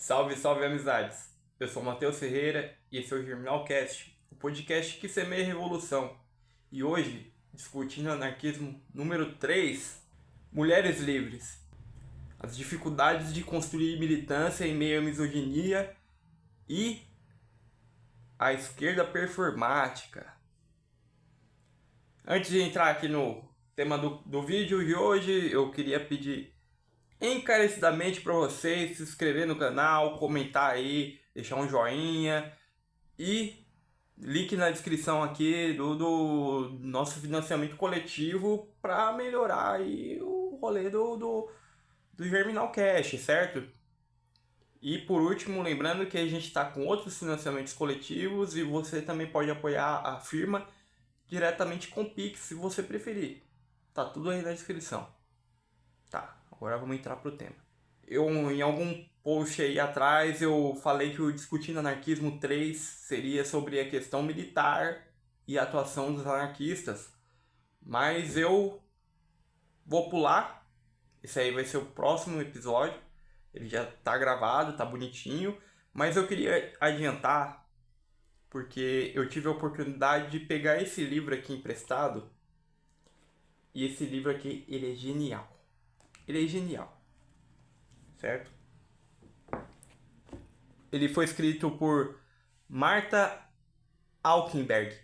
Salve, salve amizades! Eu sou Matheus Ferreira e esse é o Germinalcast, o podcast que semeia revolução. E hoje, discutindo anarquismo número 3, Mulheres Livres. As dificuldades de construir militância em meio à misoginia e a esquerda performática. Antes de entrar aqui no tema do vídeo de hoje, eu queria pedir encarecidamente para vocês se inscrever no canal, comentar aí, deixar um joinha e link na descrição aqui do nosso financiamento coletivo para melhorar aí o rolê do Germinal Cash, certo? E por último, lembrando que a gente está com outros financiamentos coletivos e você também pode apoiar a firma diretamente com o Pix se você preferir. Tá tudo aí na descrição. Tá, agora vamos entrar pro tema. Em algum post aí atrás, eu falei que o Discutindo Anarquismo 3 seria sobre a questão militar e a atuação dos anarquistas. Mas eu vou pular. Esse aí vai ser o próximo episódio. Ele já tá gravado, tá bonitinho. Mas eu queria adiantar, porque eu tive a oportunidade de pegar esse livro aqui emprestado. E esse livro aqui, ele é genial. Ele é genial, certo? Ele foi escrito por Martha Alkenberg,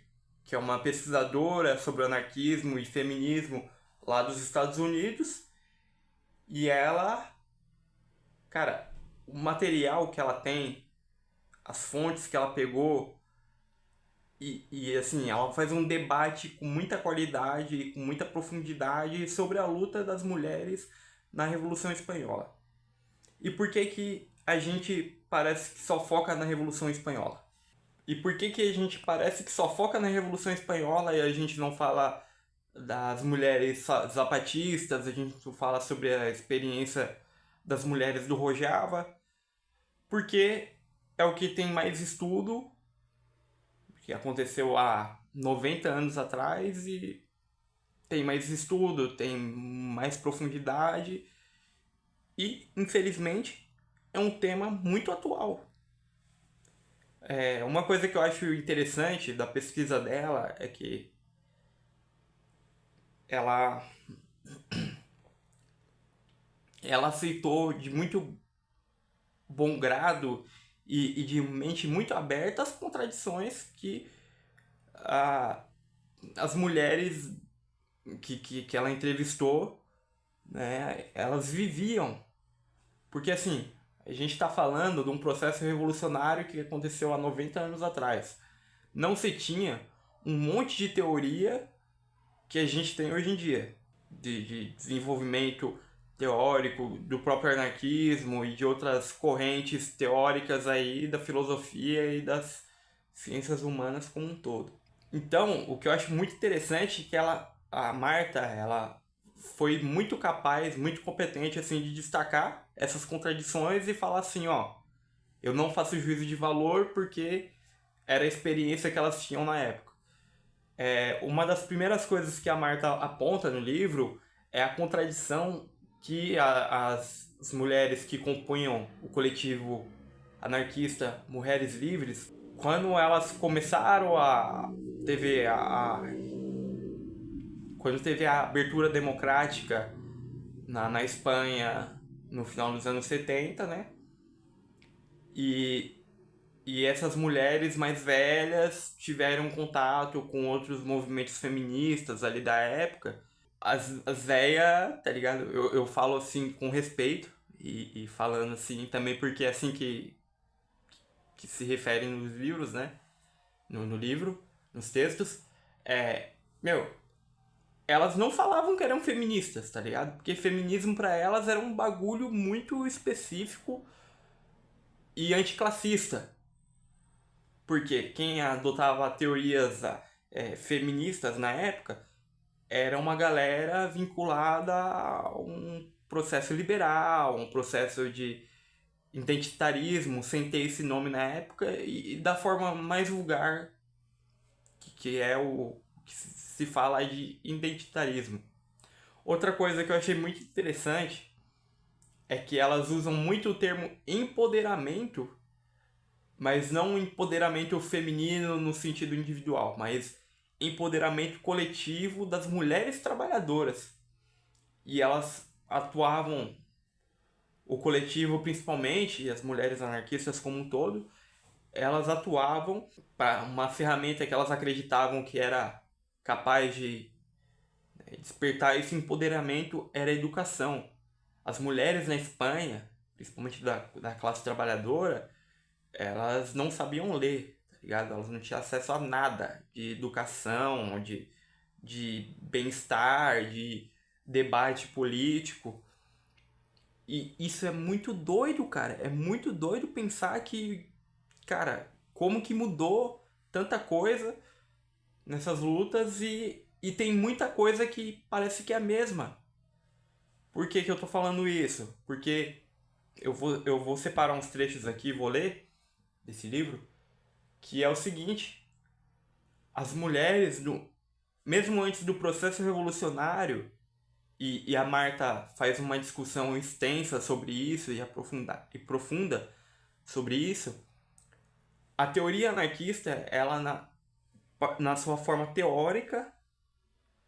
que é uma pesquisadora sobre anarquismo e feminismo lá dos Estados Unidos. E ela, cara, o material que ela tem, as fontes que ela pegou, e assim, ela faz um debate com muita qualidade e com muita profundidade sobre a luta das mulheres na Revolução Espanhola. E por que a gente parece que só foca na Revolução Espanhola? E por que a gente parece que só foca na Revolução Espanhola e a gente não fala das mulheres zapatistas, a gente não fala sobre a experiência das mulheres do Rojava? Porque é o que tem mais estudo, que aconteceu há 90 anos atrás, e tem mais estudo, tem mais profundidade e, infelizmente, é um tema muito atual. Uma coisa que eu acho interessante da pesquisa dela é que ela, ela aceitou de muito bom grado e de mente muito aberta as contradições que a, as mulheres que ela entrevistou, né, elas viviam. Porque assim, a gente está falando de um processo revolucionário que aconteceu há 90 anos atrás. Não se tinha um monte de teoria que a gente tem hoje em dia, de desenvolvimento teórico do próprio anarquismo e de outras correntes teóricas aí da filosofia e das ciências humanas como um todo. Então, o que eu acho muito interessante é que a Marta, ela foi muito capaz, muito competente assim de destacar essas contradições e falar assim, ó, eu não faço juízo de valor porque era a experiência que elas tinham na época. Uma das primeiras coisas que a Marta aponta no livro é a contradição que as mulheres que compunham o coletivo anarquista Mulheres Livres, quando elas começaram teve quando teve a abertura democrática na Espanha no final dos anos 70, né? E e essas mulheres mais velhas tiveram contato com outros movimentos feministas ali da época. As véias, tá ligado? Eu falo assim com respeito e falando assim também porque é assim que se referem nos livros, né? No livro, nos textos. É, meu, elas não falavam que eram feministas, tá ligado? Porque feminismo pra elas era um bagulho muito específico e anticlassista. Porque quem adotava teorias feministas na época era uma galera vinculada a um processo liberal, um processo de identitarismo, sem ter esse nome na época, e da forma mais vulgar, que é o que se fala de identitarismo. Outra coisa que eu achei muito interessante é que elas usam muito o termo empoderamento, mas não empoderamento feminino no sentido individual, mas empoderamento coletivo das mulheres trabalhadoras. E elas atuavam, o coletivo principalmente, e as mulheres anarquistas como um todo, elas atuavam para uma ferramenta que elas acreditavam que era capaz de despertar esse empoderamento, era a educação. As mulheres na Espanha, principalmente da classe trabalhadora, elas não sabiam ler, tá ligado? Elas não tinham acesso a nada de educação, de bem-estar, de debate político. E isso é muito doido, cara. É muito doido pensar que, cara, como que mudou tanta coisa nessas lutas e tem muita coisa que parece que é a mesma. Por que que eu tô falando isso? Porque eu vou separar uns trechos aqui, vou ler desse livro, que é o seguinte: as mulheres, mesmo antes do processo revolucionário, e a Marta faz uma discussão extensa sobre isso e profunda sobre isso, a teoria anarquista, ela na sua forma teórica,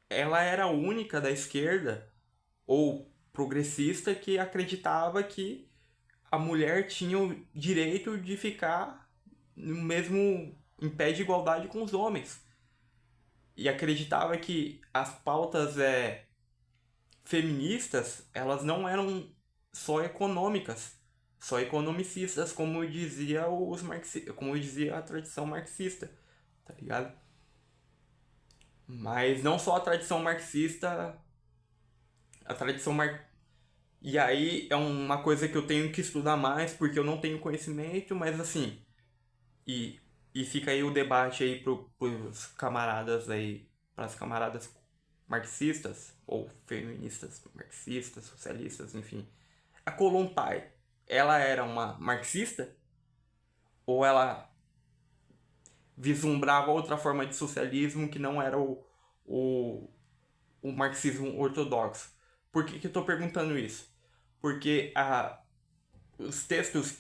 ela era a única da esquerda ou progressista que acreditava que a mulher tinha o direito de ficar no mesmo em pé de igualdade com os homens. E acreditava que as pautas feministas, elas não eram só econômicas, só economicistas, como dizia como dizia a tradição marxista, tá ligado? Mas não só a tradição marxista, a tradição mar... E aí é uma coisa que eu tenho que estudar mais porque eu não tenho conhecimento, mas assim, e, e fica aí o debate aí pros camaradas aí, pras camaradas marxistas ou feministas, marxistas, socialistas, enfim. A Kollontai, ela era uma marxista ou ela vislumbrava outra forma de socialismo que não era o, o marxismo ortodoxo? Por que que eu estou perguntando isso? Porque alguns textos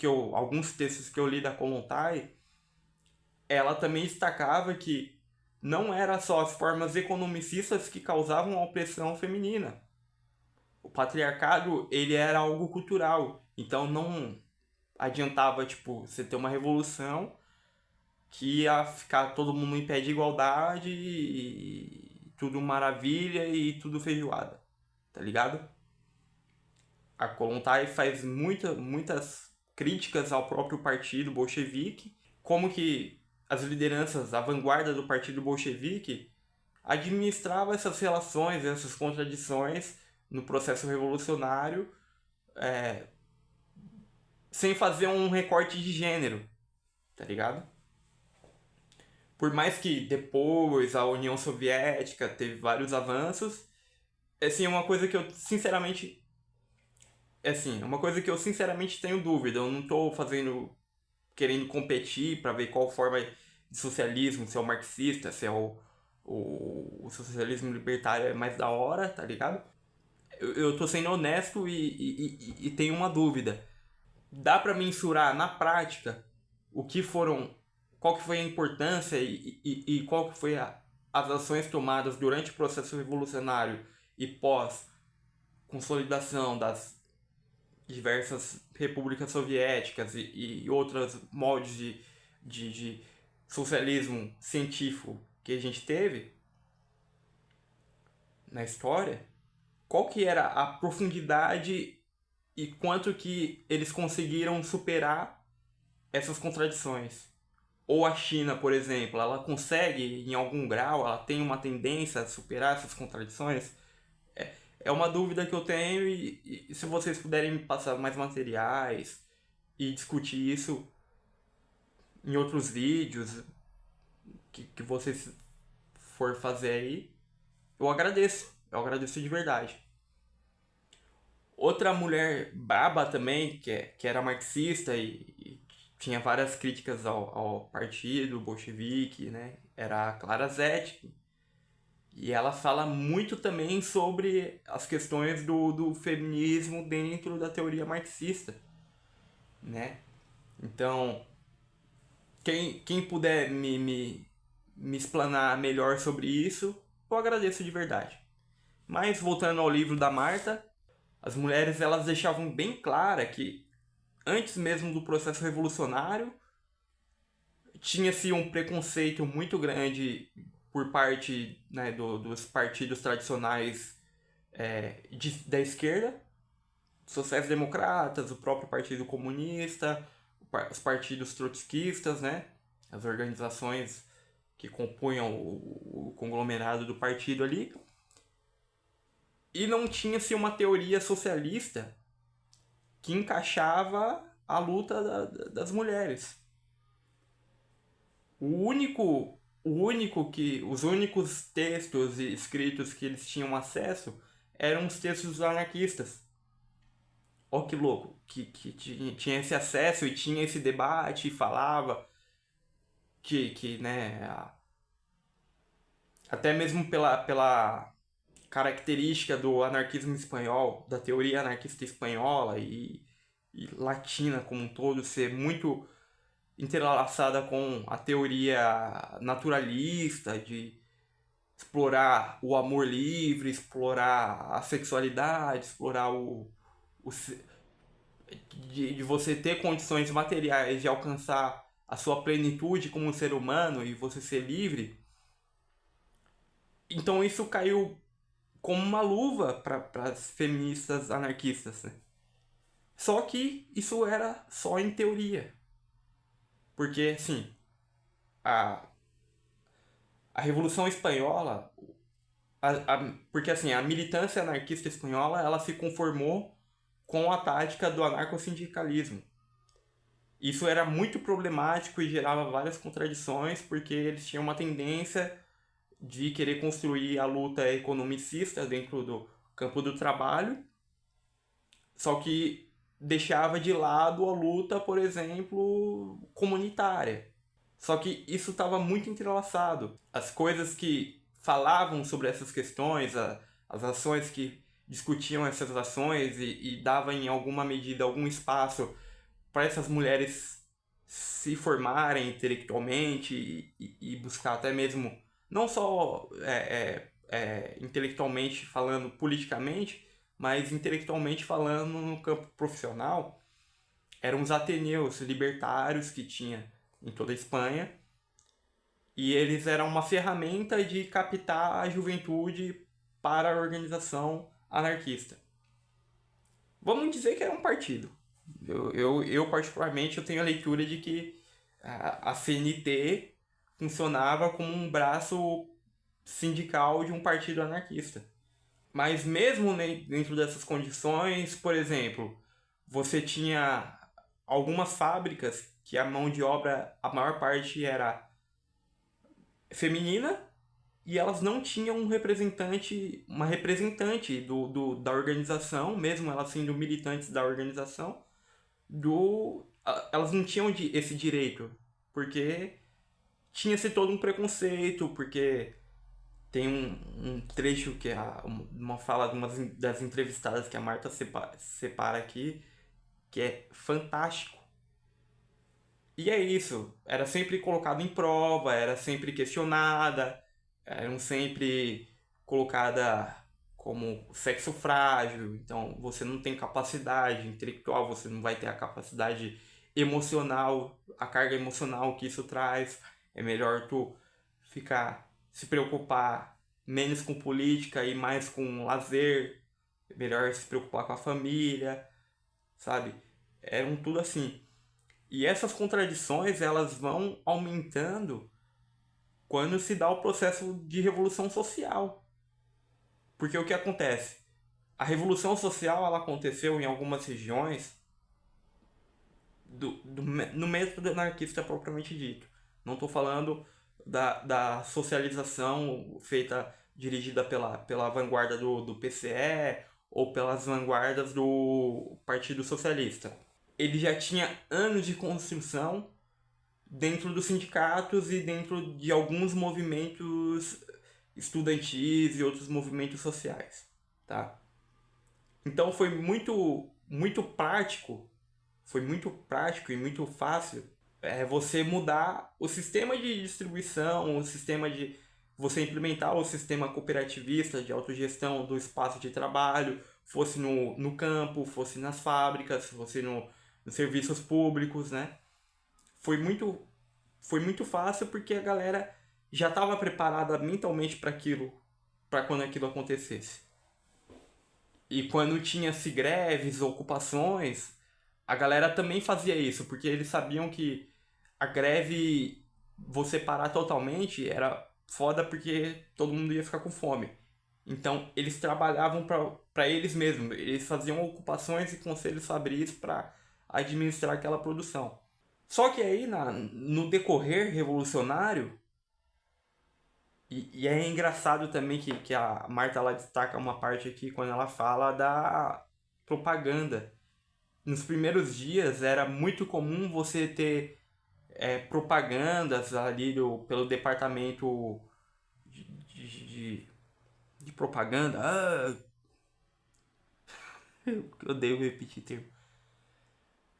que eu li da Kollontai, ela também destacava que não era só as formas economicistas que causavam a opressão feminina. O patriarcado, ele era algo cultural. Então não adiantava, tipo, você ter uma revolução que ia ficar todo mundo em pé de igualdade e tudo maravilha e tudo feijoada. Tá ligado? A Kollontai faz muitas críticas ao próprio partido bolchevique, como que as lideranças, a vanguarda do partido bolchevique, administrava essas relações, essas contradições no processo revolucionário, sem fazer um recorte de gênero, tá ligado? Por mais que depois a União Soviética teve vários avanços, assim, é uma coisa que eu sinceramente, assim, é uma coisa que eu sinceramente tenho dúvida. Eu não tô querendo competir para ver qual forma de socialismo, se é o marxista, se é o socialismo libertário é mais da hora, tá ligado? Eu tô sendo honesto e tenho uma dúvida. Dá para mensurar na prática o que foram, qual que foi a importância e qual que foi as ações tomadas durante o processo revolucionário e pós consolidação das diversas repúblicas soviéticas e outros moldes de socialismo científico que a gente teve na história? Qual que era a profundidade e quanto que eles conseguiram superar essas contradições? Ou a China, por exemplo, ela consegue, em algum grau, ela tem uma tendência a superar essas contradições? É uma dúvida que eu tenho e se vocês puderem me passar mais materiais e discutir isso em outros vídeos que vocês for fazer aí, eu agradeço. Eu agradeço de verdade. Outra mulher braba também, que era marxista e tinha várias críticas ao partido bolchevique, né? Era a Clara Zetkin. E ela fala muito também sobre as questões do feminismo dentro da teoria marxista, né? Então, quem puder me explanar melhor sobre isso, eu agradeço de verdade. Mas, voltando ao livro da Marta, as mulheres elas deixavam bem clara que, antes mesmo do processo revolucionário, tinha-se um preconceito muito grande por parte, né, dos partidos tradicionais da esquerda, sociais-democratas, o próprio Partido Comunista, os partidos trotskistas, né, as organizações que compunham o conglomerado do partido ali, e não tinha-se uma teoria socialista que encaixava a luta das mulheres. Os únicos textos escritos que eles tinham acesso eram os textos dos anarquistas. Ó que louco, que tinha esse acesso e tinha esse debate e falava que né, até mesmo pela característica do anarquismo espanhol, da teoria anarquista espanhola e latina como um todo ser muito entrelaçada com a teoria naturalista de explorar o amor livre, explorar a sexualidade, explorar o de você ter condições materiais de alcançar a sua plenitude como um ser humano e você ser livre. Então isso caiu como uma luva para as feministas anarquistas, né? Só que isso era só em teoria. Porque, assim, a, a Revolução Espanhola, porque assim, a militância anarquista espanhola, ela se conformou com a tática do anarcossindicalismo. Isso era muito problemático e gerava várias contradições, porque eles tinham uma tendência de querer construir a luta economicista dentro do campo do trabalho, só que deixava de lado a luta, por exemplo, comunitária. Só que isso estava muito entrelaçado. As coisas que falavam sobre essas questões, as ações que discutiam essas ações e davam em alguma medida algum espaço para essas mulheres se formarem intelectualmente e buscar até mesmo, não só intelectualmente falando politicamente, mas intelectualmente falando no campo profissional, eram os ateneus libertários que tinha em toda a Espanha, e eles eram uma ferramenta de captar a juventude para a organização anarquista. Vamos dizer que era um partido. Eu particularmente, eu tenho a leitura de que a CNT funcionava como um braço sindical de um partido anarquista. Mas mesmo dentro dessas condições, por exemplo, você tinha algumas fábricas que a mão de obra, a maior parte era feminina, e elas não tinham uma representante da organização, mesmo elas sendo militantes da organização, elas não tinham esse direito, porque tinha-se todo um preconceito, porque tem um trecho que é uma fala de das entrevistadas que a Marta separa aqui, que é fantástico. E é isso, era sempre colocado em prova, era sempre questionada, eram sempre colocada como sexo frágil, então você não tem capacidade intelectual, você não vai ter a capacidade emocional, a carga emocional que isso traz. É melhor tu se preocupar menos com política e mais com lazer, é melhor se preocupar com a família, sabe? Eram tudo assim. E essas contradições elas vão aumentando quando se dá o processo de revolução social. Porque o que acontece? A revolução social ela aconteceu em algumas regiões no método anarquista propriamente dito. Não estou falando da socialização feita, dirigida pela vanguarda do PCE ou pelas vanguardas do Partido Socialista. Ele já tinha anos de construção dentro dos sindicatos e dentro de alguns movimentos estudantis e outros movimentos sociais, tá? Então foi muito prático e muito fácil você mudar o sistema de distribuição, o sistema de você implementar o sistema cooperativista de autogestão do espaço de trabalho, fosse no campo, fosse nas fábricas, fosse nos serviços públicos, né? Foi muito, foi muito fácil porque a galera já estava preparada mentalmente para aquilo, para quando aquilo acontecesse. E quando tinha-se greves, ocupações, a galera também fazia isso, porque eles sabiam que a greve, você parar totalmente, era foda porque todo mundo ia ficar com fome. Então, eles trabalhavam para eles mesmos. Eles faziam ocupações e conselhos fabris para administrar aquela produção. Só que aí, no decorrer revolucionário, e é engraçado também que a Marta ela destaca uma parte aqui quando ela fala da propaganda. Nos primeiros dias era muito comum você ter propagandas ali pelo departamento de, de propaganda. Eu odeio repetir termo.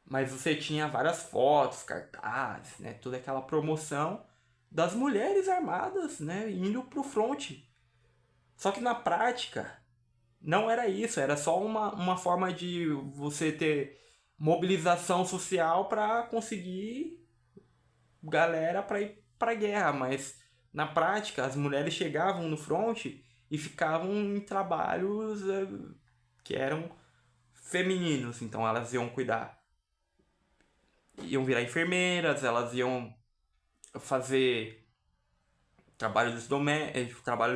Mas você tinha várias fotos, cartazes, né? Toda aquela promoção das mulheres armadas, né? Indo pro fronte. Só que na prática, não era isso. Era só uma forma de você ter mobilização social para conseguir galera para ir para guerra. Mas na prática, as mulheres chegavam no fronte e ficavam em trabalhos que eram femininos. Então elas iam virar enfermeiras, elas iam fazer trabalhos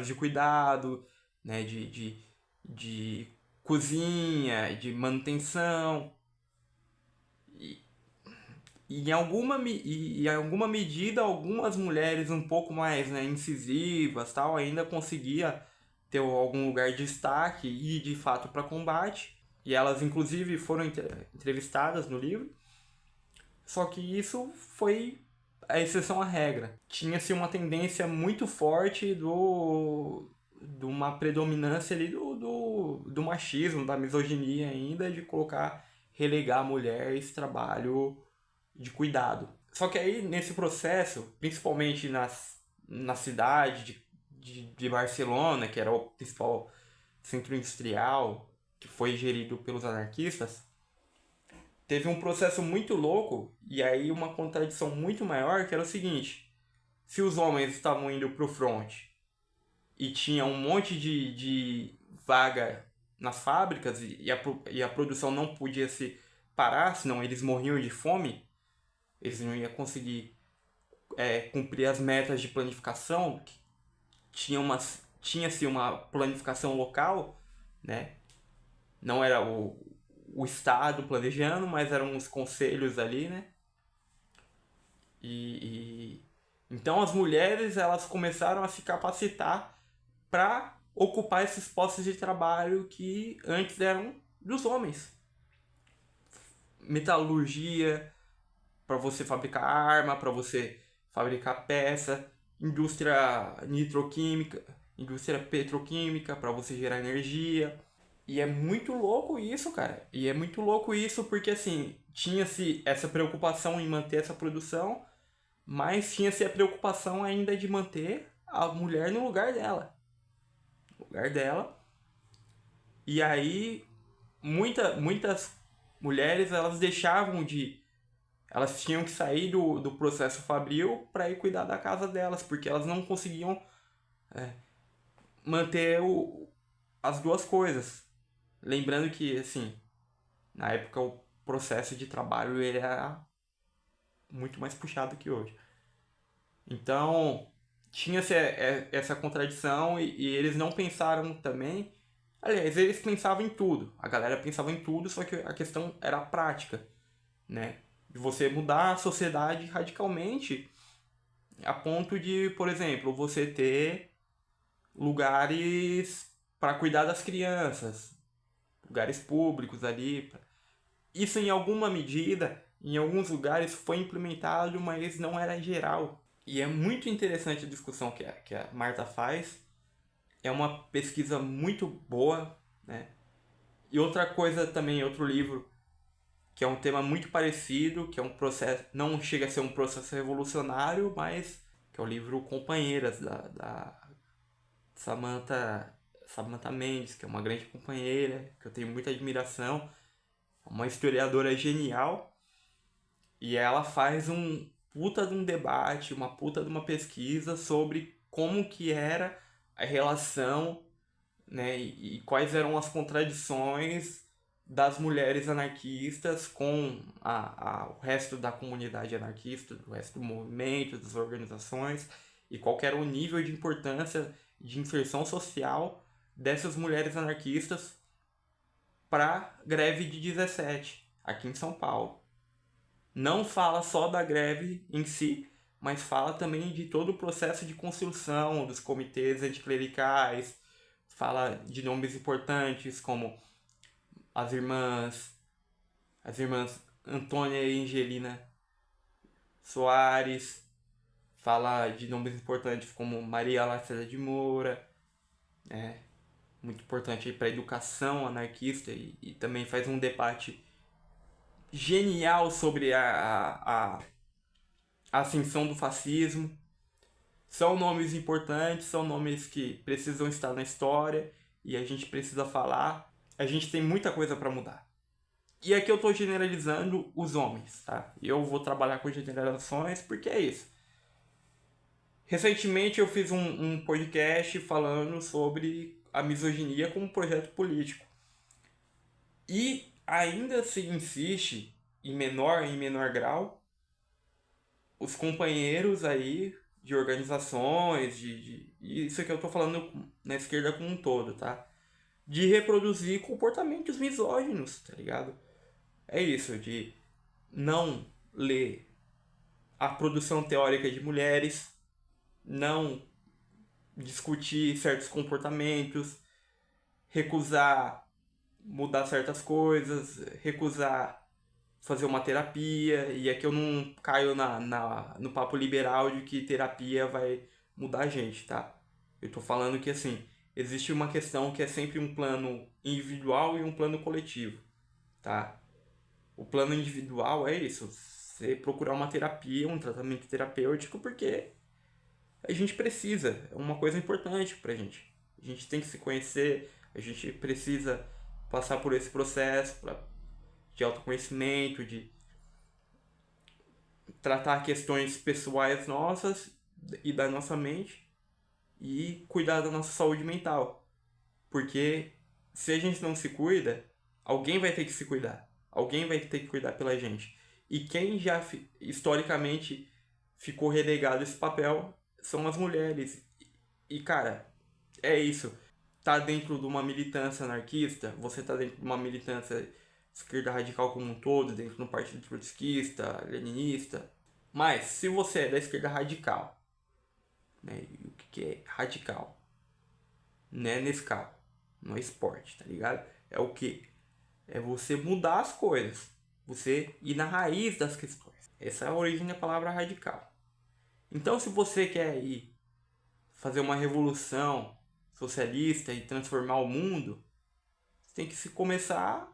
de cuidado, né, de cozinha, de manutenção. E, em alguma medida, algumas mulheres um pouco mais, né, incisivas tal, ainda conseguia ter algum lugar de destaque e ir de fato para combate. E elas, inclusive, foram entrevistadas no livro. Só que isso foi a exceção à regra. Tinha-se uma tendência muito forte de uma predominância ali do machismo, da misoginia ainda, de relegar a mulher a esse trabalho de cuidado. Só que aí, nesse processo, principalmente na cidade de Barcelona, que era o principal centro industrial, que foi gerido pelos anarquistas, teve um processo muito louco e aí uma contradição muito maior, que era o seguinte: se os homens estavam indo pro front e tinha um monte de vaga nas fábricas e a produção não podia se parar, senão eles morriam de fome, eles não iam conseguir cumprir as metas de planificação. Tinha-se uma planificação local, né? Não era o Estado planejando, mas eram os conselhos ali, né? Então as mulheres elas começaram a se capacitar para ocupar esses postos de trabalho que antes eram dos homens. Metalurgia, para você fabricar arma, para você fabricar peça, indústria nitroquímica, indústria petroquímica, para você gerar energia. E é muito louco isso, cara. E é muito louco isso porque, assim, tinha-se essa preocupação em manter essa produção, mas tinha-se a preocupação ainda de manter a mulher no lugar dela. No lugar dela. E aí, muitas mulheres, elas deixavam de... Elas tinham que sair do processo fabril para ir cuidar da casa delas, porque elas não conseguiam manter as duas coisas. Lembrando que, assim, na época o processo de trabalho ele era muito mais puxado que hoje. Então, tinha essa contradição e eles não pensaram também... Aliás, eles pensavam em tudo. A galera pensava em tudo, só que a questão era a prática, né? De você mudar a sociedade radicalmente a ponto de, por exemplo, você ter lugares para cuidar das crianças, lugares públicos ali. Isso em alguma medida, em alguns lugares foi implementado, mas não era geral. E é muito interessante a discussão que a Marta faz É uma pesquisa muito boa, né? E outra coisa também, outro livro, que é um tema muito parecido, que é um processo, não chega a ser um processo revolucionário, mas que é o livro Companheiras, da Samantha Mendes, que é uma grande companheira, que eu tenho muita admiração, uma historiadora genial, e ela faz um puta de um debate, uma puta de uma pesquisa sobre como que era a relação, né, e quais eram as contradições das mulheres anarquistas com o resto da comunidade anarquista, do resto do movimento, das organizações, e qual era o nível de importância de inserção social dessas mulheres anarquistas para a greve de 17, aqui em São Paulo. Não fala só da greve em si, mas fala também de todo o processo de construção dos comitês anticlericais, fala de nomes importantes como as irmãs, as irmãs Antônia e Angelina Soares, fala de nomes importantes como Maria Lacerda de Moura, muito importante para a educação anarquista, e também faz um debate genial sobre a ascensão do fascismo. São nomes importantes, são nomes que precisam estar na história e a gente precisa falar. A gente tem muita coisa para mudar. E aqui eu estou generalizando os homens, tá? Eu vou trabalhar com generalizações porque é isso. Recentemente eu fiz um podcast falando sobre a misoginia como projeto político. E ainda se insiste, em menor grau, os companheiros aí de organizações, isso que eu tô falando na esquerda como um todo, tá? De reproduzir comportamentos misóginos, tá ligado? É isso, de não ler a produção teórica de mulheres, não discutir certos comportamentos, recusar mudar certas coisas, recusar fazer uma terapia, e aqui eu não caio no papo liberal de que terapia vai mudar a gente, tá? Eu tô falando que assim, existe uma questão que é sempre um plano individual e um plano coletivo, tá? O plano individual é isso, você procurar uma terapia, um tratamento terapêutico, porque a gente precisa, é uma coisa importante pra gente. A gente tem que se conhecer, a gente precisa passar por esse processo de autoconhecimento, de tratar questões pessoais nossas e da nossa mente e cuidar da nossa saúde mental. Porque se a gente não se cuida, alguém vai ter que se cuidar. Alguém vai ter que cuidar pela gente. E quem já historicamente ficou relegado a esse papel são as mulheres. E cara, é isso. Tá dentro de uma militância anarquista, você tá dentro de uma militância esquerda radical como um todo, dentro do partido trotskista, leninista. Mas se você é da esquerda radical, né? E o que é radical? Não é Nescau, não é esporte, tá ligado? É o que? É você mudar as coisas, você ir na raiz das questões. Essa é a origem da palavra radical. Então, se você quer ir fazer uma revolução socialista e transformar o mundo, você tem que se começar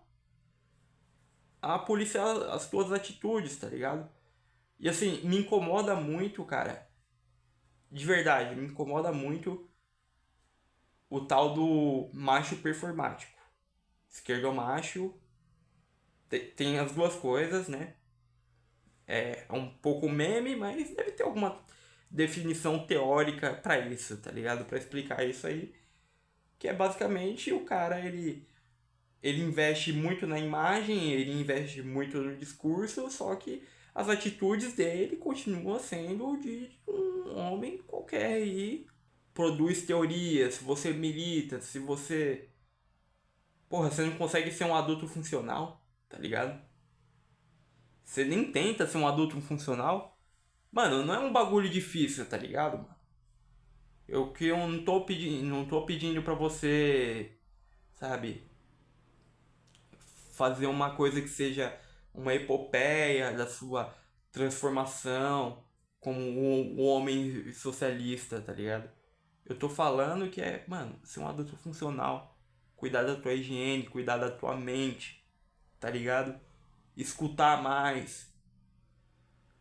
a policiar as tuas atitudes, tá ligado? E assim, me incomoda muito, cara. De verdade, me incomoda muito o tal do macho performático. Esquerdomacho tem as duas coisas, né? É um pouco meme, mas deve ter alguma definição teórica pra isso, tá ligado? Pra explicar isso aí. Que é basicamente o cara, ele investe muito na imagem, ele investe muito no discurso, só que as atitudes dele continuam sendo de um homem qualquer e produz teorias, se você milita, se você. Porra, você não consegue ser um adulto funcional, tá ligado? Você nem tenta ser um adulto funcional. Mano, não é um bagulho difícil, tá ligado, mano? Eu não tô pedindo pra você, sabe, fazer uma coisa que seja uma epopeia da sua transformação como um homem socialista, tá ligado? Eu tô falando que é, mano, ser um adulto funcional. Cuidar da tua higiene, cuidar da tua mente, tá ligado? Escutar mais.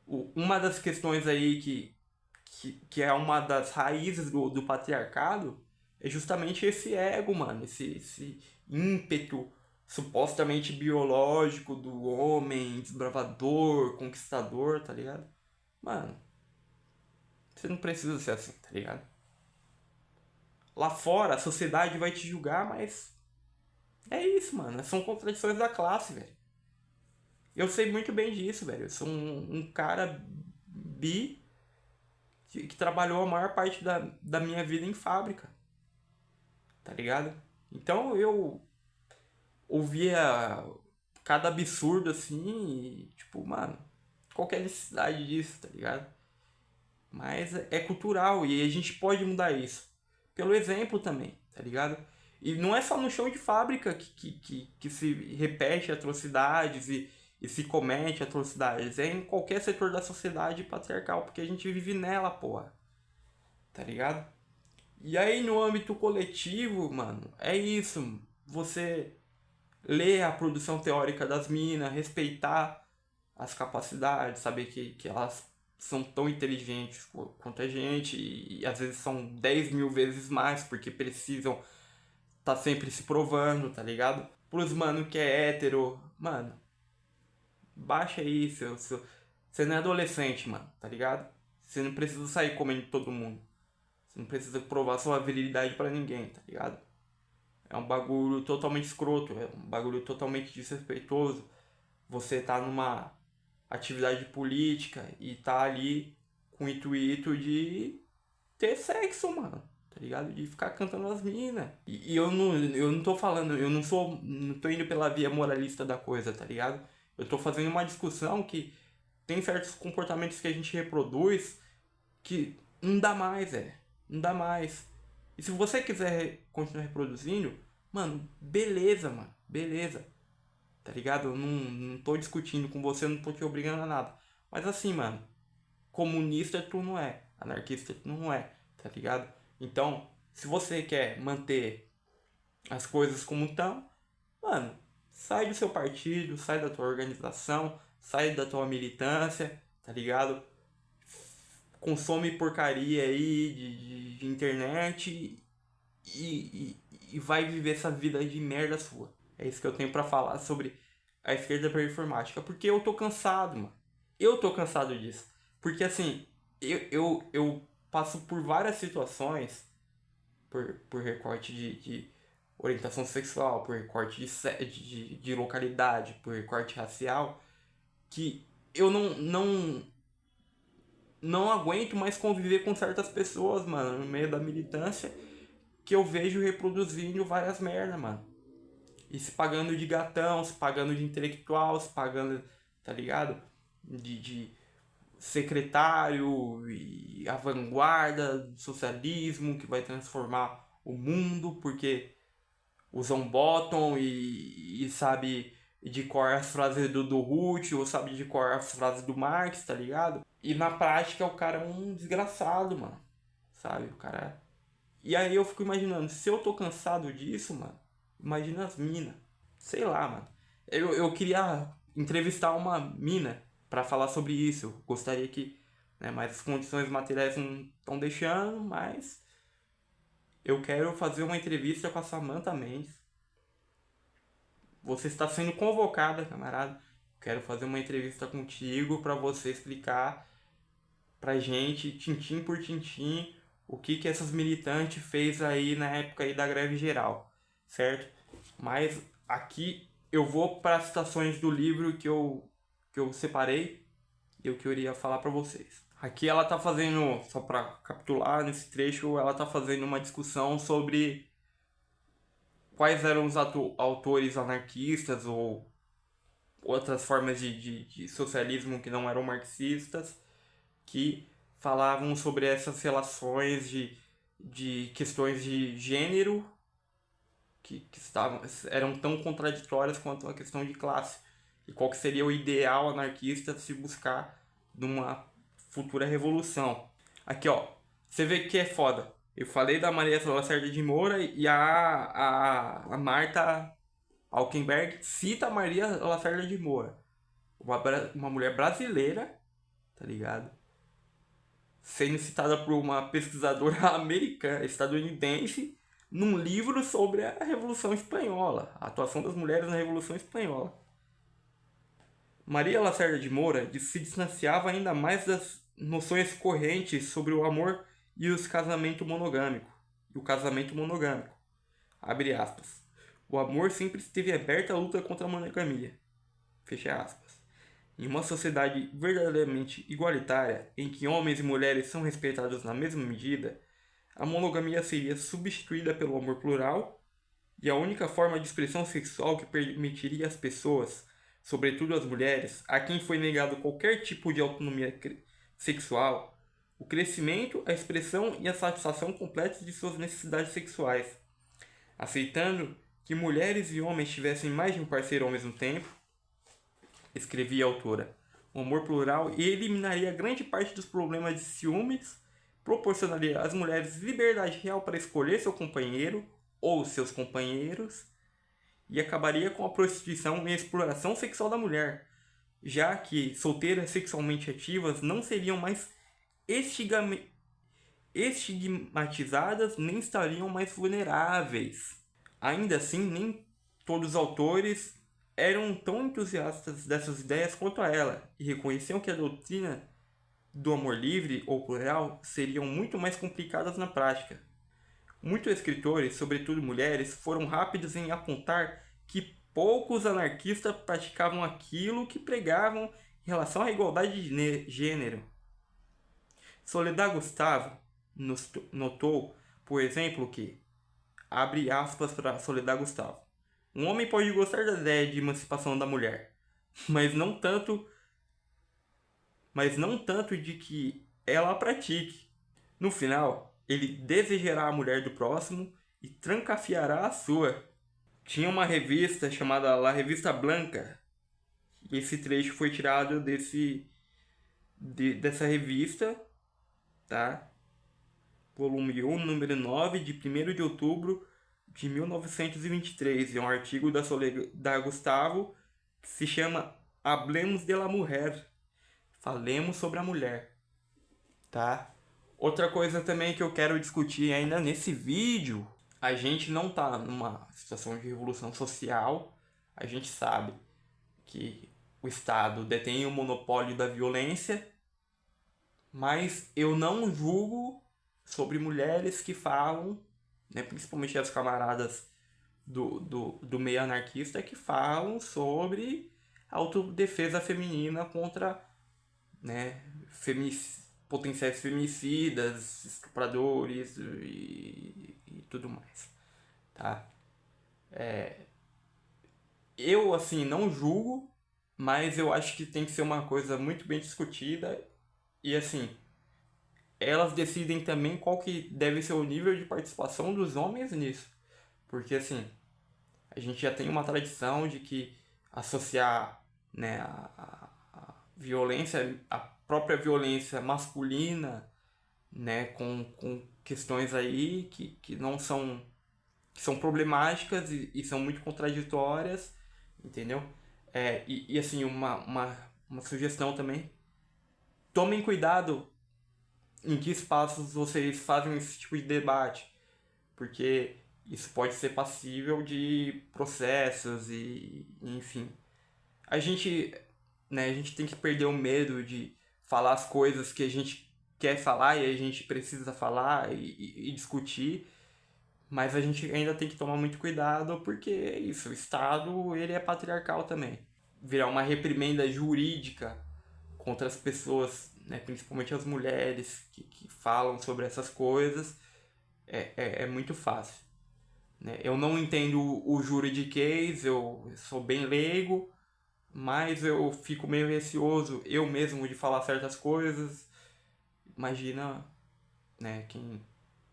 Uma das questões aí que é uma das raízes do patriarcado é justamente esse ego, mano. Esse ímpeto supostamente biológico do homem, desbravador, conquistador, tá ligado? Mano, você não precisa ser assim, tá ligado? Lá fora a sociedade vai te julgar, mas é isso, mano. São contradições da classe, velho. Eu sei muito bem disso, velho. Eu sou um cara bi que trabalhou a maior parte da minha vida em fábrica, tá ligado? Então eu ouvia cada absurdo assim e, tipo, mano, qual que é a necessidade disso, tá ligado? Mas é cultural e a gente pode mudar isso. Pelo exemplo também, tá ligado? E não é só no chão de fábrica que se repete atrocidades e se comete atrocidades. É em qualquer setor da sociedade patriarcal, porque a gente vive nela, porra. Tá ligado? E aí no âmbito coletivo, mano, é isso. Você ler a produção teórica das minas, respeitar as capacidades, saber que elas são tão inteligentes quanto a gente e às vezes são 10 mil vezes mais porque precisam tá sempre se provando, tá ligado? Pros mano que é hétero, mano, baixa aí, você não é adolescente, mano, tá ligado? Você não precisa sair comendo todo mundo. Você não precisa provar sua virilidade pra ninguém, tá ligado? É um bagulho totalmente escroto, é um bagulho totalmente desrespeitoso. Você tá numa atividade política e tá ali com o intuito de ter sexo, mano. Tá ligado? De ficar cantando as minas. E eu não tô falando, eu não sou. Não tô indo pela via moralista da coisa, tá ligado? Eu tô fazendo uma discussão que tem certos comportamentos que a gente reproduz que não dá mais, não dá mais. E se você quiser continuar reproduzindo, mano, beleza, mano, beleza. Tá ligado? Eu não tô discutindo com você, não tô te obrigando a nada. Mas assim, mano, comunista tu não é, anarquista tu não é, tá ligado? Então, se você quer manter as coisas como estão, mano, sai do seu partido, sai da tua organização, sai da tua militância, tá ligado? Consome porcaria aí de internet e vai viver essa vida de merda sua. É isso que eu tenho pra falar sobre a esquerda performática. Porque eu tô cansado, mano. Eu tô cansado disso. Porque assim, eu passo por várias situações, por recorte de orientação sexual, por recorte de localidade, por recorte racial, que eu não aguento mais conviver com certas pessoas, mano, no meio da militância, que eu vejo reproduzindo várias merda, mano. E se pagando de gatão, se pagando de intelectual, se pagando, tá ligado? De secretário e a vanguarda do socialismo que vai transformar o mundo, porque usam bottom e sabe de cor as frases do Ruth, ou sabe de cor as frases do Marx, tá ligado? E na prática o cara é um desgraçado, mano. Sabe? O cara. E aí eu fico imaginando, se eu tô cansado disso, mano, imagina as minas. Sei lá, mano. Eu queria entrevistar uma mina pra falar sobre isso. Eu gostaria que, né, mas as condições materiais não estão deixando, mas eu quero fazer uma entrevista com a Samantha Mendes. Você está sendo convocada, camarada. Quero fazer uma entrevista contigo pra você explicar pra gente, tintim por tintim, o que essas militantes fez aí na época aí da greve geral, certo? Mas aqui eu vou para as citações do livro que eu separei e eu queria falar para vocês. Aqui ela tá fazendo, só para capitular nesse trecho, ela tá fazendo uma discussão sobre quais eram os autores anarquistas ou outras formas de socialismo que não eram marxistas que falavam sobre essas relações de questões de gênero que eram tão contraditórias quanto a questão de classe. E qual que seria o ideal anarquista se buscar numa futura revolução. Aqui, ó. Você vê que é foda. Eu falei da Maria Lacerda de Moura e a Marta Alkenberg cita a Maria Lacerda de Moura. Uma mulher brasileira, tá ligado? Sendo citada por uma pesquisadora americana, estadunidense, num livro sobre a Revolução Espanhola, a atuação das mulheres na Revolução Espanhola. Maria Lacerda de Moura se distanciava ainda mais das noções correntes sobre o amor e o casamento monogâmico. Abre aspas. O amor sempre esteve aberto à luta contra a monogamia. Fecha aspas. Em uma sociedade verdadeiramente igualitária, em que homens e mulheres são respeitados na mesma medida, a monogamia seria substituída pelo amor plural, e a única forma de expressão sexual que permitiria às pessoas, sobretudo às mulheres, a quem foi negado qualquer tipo de autonomia sexual, o crescimento, a expressão e a satisfação completas de suas necessidades sexuais, aceitando que mulheres e homens tivessem mais de um parceiro ao mesmo tempo, escrevia a autora. O amor plural eliminaria grande parte dos problemas de ciúmes, proporcionaria às mulheres liberdade real para escolher seu companheiro ou seus companheiros e acabaria com a prostituição e a exploração sexual da mulher, já que solteiras sexualmente ativas não seriam mais estigmatizadas nem estariam mais vulneráveis. Ainda assim, nem todos os autores eram tão entusiastas dessas ideias quanto a ela e reconheciam que a doutrina do amor livre ou plural seriam muito mais complicadas na prática. Muitos escritores, sobretudo mulheres, foram rápidos em apontar que poucos anarquistas praticavam aquilo que pregavam em relação à igualdade de gênero. Soledad Gustavo notou, por exemplo, que, abre aspas para Soledad Gustavo, um homem pode gostar da ideia de emancipação da mulher, mas não tanto de que ela a pratique. No final, ele desejará a mulher do próximo e trancafiará a sua. Tinha uma revista chamada La Revista Blanca, e esse trecho foi tirado dessa revista, tá? Volume 1, número 9, de 1º de outubro de 1923. É um artigo da Gustavo que se chama Hablemos de la Mujer. Falemos sobre a mulher, tá? Outra coisa também que eu quero discutir ainda nesse vídeo, a gente não tá numa situação de revolução social, a gente sabe que o Estado detém o monopólio da violência, mas eu não julgo sobre mulheres que falam, né, principalmente as camaradas do meio anarquista, que falam sobre autodefesa feminina contra, né, potenciais femicidas, estupradores e tudo mais, tá? Eu, assim, não julgo, mas eu acho que tem que ser uma coisa muito bem discutida e, assim, elas decidem também qual que deve ser o nível de participação dos homens nisso. Porque, assim, a gente já tem uma tradição de que associar, né, a violência, a própria violência masculina, né, com questões aí que não são, que são problemáticas e são muito contraditórias, entendeu? E assim, uma sugestão também, tomem cuidado em que espaços vocês fazem esse tipo de debate, porque isso pode ser passível de processos e enfim. A gente, né, a gente tem que perder o medo de falar as coisas que a gente quer falar e a gente precisa falar e discutir, mas a gente ainda tem que tomar muito cuidado porque é isso, o Estado ele é patriarcal também. Virar uma reprimenda jurídica contra as pessoas, né, principalmente as mulheres que falam sobre essas coisas, é muito fácil. Né? Eu não entendo o juridiquês, eu sou bem leigo, mas eu fico meio receoso eu mesmo de falar certas coisas. Imagina, né, quem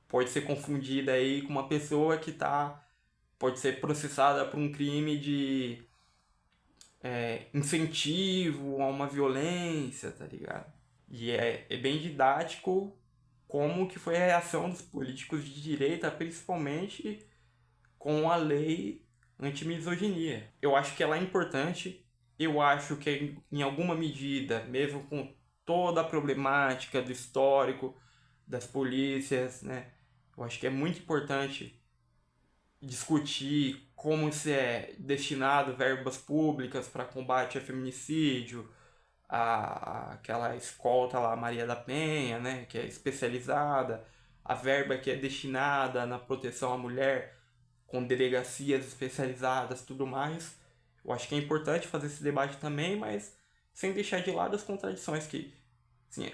pode ser confundida aí com uma pessoa que pode ser processada por um crime de incentivo a uma violência, tá ligado? E é bem didático como que foi a reação dos políticos de direita, principalmente com a lei antimisoginia. Eu acho que ela é importante, eu acho que em alguma medida, mesmo com toda a problemática do histórico das polícias, né, eu acho que é muito importante discutir como se é destinado verbas públicas para combate a feminicídio, aquela escolta lá, Maria da Penha, né, que é especializada, a verba que é destinada na proteção à mulher, com delegacias especializadas e tudo mais. Eu acho que é importante fazer esse debate também, mas sem deixar de lado as contradições que, assim,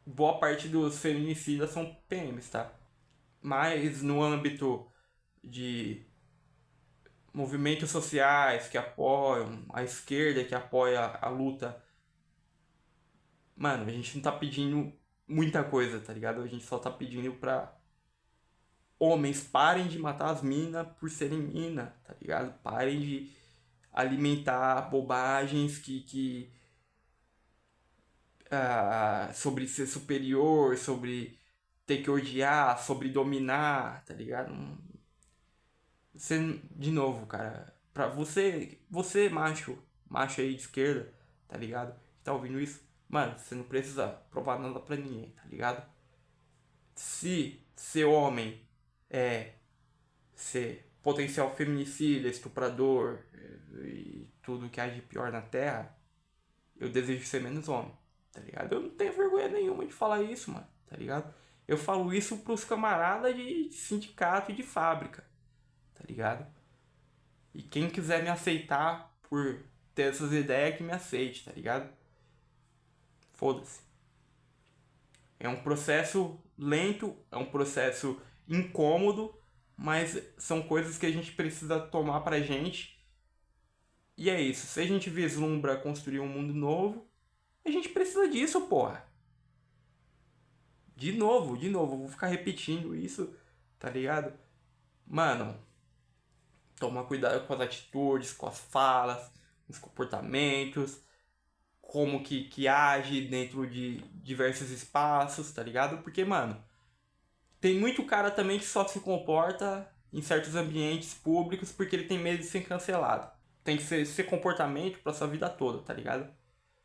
boa parte dos feminicidas são PMs, tá? Mas no âmbito de movimentos sociais que apoiam, a esquerda que apoia a luta, mano, a gente não tá pedindo muita coisa, tá ligado? A gente só tá pedindo pra homens parem de matar as minas por serem mina, tá ligado? Parem de alimentar bobagens sobre ser superior, sobre ter que odiar, sobre dominar, tá ligado? Você, de novo, cara, pra você macho aí de esquerda, tá ligado? Que tá ouvindo isso, mano, você não precisa provar nada pra ninguém, tá ligado? Se ser homem é ser potencial feminicida, estuprador e tudo que há de pior na Terra, eu desejo ser menos homem, tá ligado? Eu não tenho vergonha nenhuma de falar isso, mano, tá ligado? Eu falo isso pros camaradas de sindicato e de fábrica, tá ligado? E quem quiser me aceitar por ter essas ideias, que me aceite, tá ligado? Foda-se. É um processo lento, é um processo incômodo, mas são coisas que a gente precisa tomar pra gente. E é isso. Se a gente vislumbra construir um mundo novo, a gente precisa disso, porra. De novo, vou ficar repetindo isso, tá ligado? Mano, toma cuidado com as atitudes, com as falas, com os comportamentos, como que age dentro de diversos espaços, tá ligado? Porque, mano, tem muito cara também que só se comporta em certos ambientes públicos porque ele tem medo de ser cancelado. Tem que ser esse comportamento pra sua vida toda, tá ligado?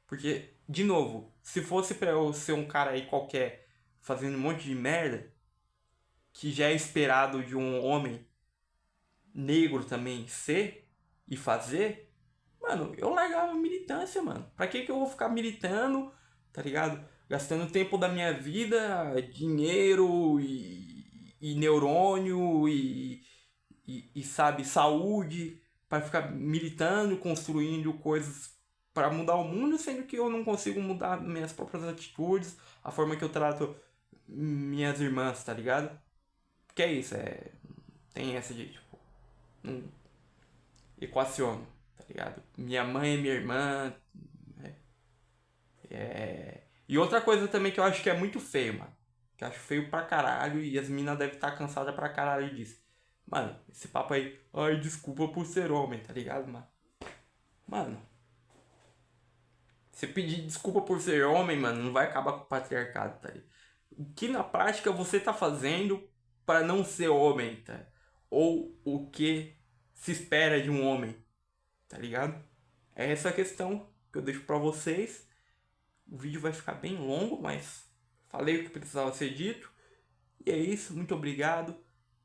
Porque, de novo, se fosse pra eu ser um cara aí qualquer fazendo um monte de merda, que já é esperado de um homem negro também ser e fazer, mano, eu largava a militância, mano. Pra que eu vou ficar militando, tá ligado? Gastando tempo da minha vida, dinheiro e neurônio e sabe, saúde, para ficar militando, construindo coisas para mudar o mundo, sendo que eu não consigo mudar minhas próprias atitudes, a forma que eu trato minhas irmãs, tá ligado? Que é isso, tem essa de, tipo, não equaciono, tá ligado? Minha mãe é minha irmã, né? E outra coisa também que eu acho que é muito feio, mano. Que eu acho feio pra caralho e as minas devem estar cansadas pra caralho disso. Mano, esse papo aí, ai, desculpa por ser homem, tá ligado, mano? Mano, você pedir desculpa por ser homem, mano, não vai acabar com o patriarcado, tá ligado? O que na prática você tá fazendo para não ser homem, tá? Ou o que se espera de um homem, tá ligado? É essa a questão que eu deixo pra vocês. O vídeo vai ficar bem longo, mas falei o que precisava ser dito. E é isso, muito obrigado.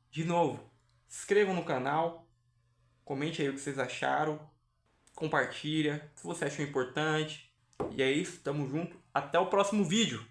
De novo, se inscrevam no canal, comente aí o que vocês acharam, compartilha se você achou importante. E é isso, tamo junto. Até o próximo vídeo.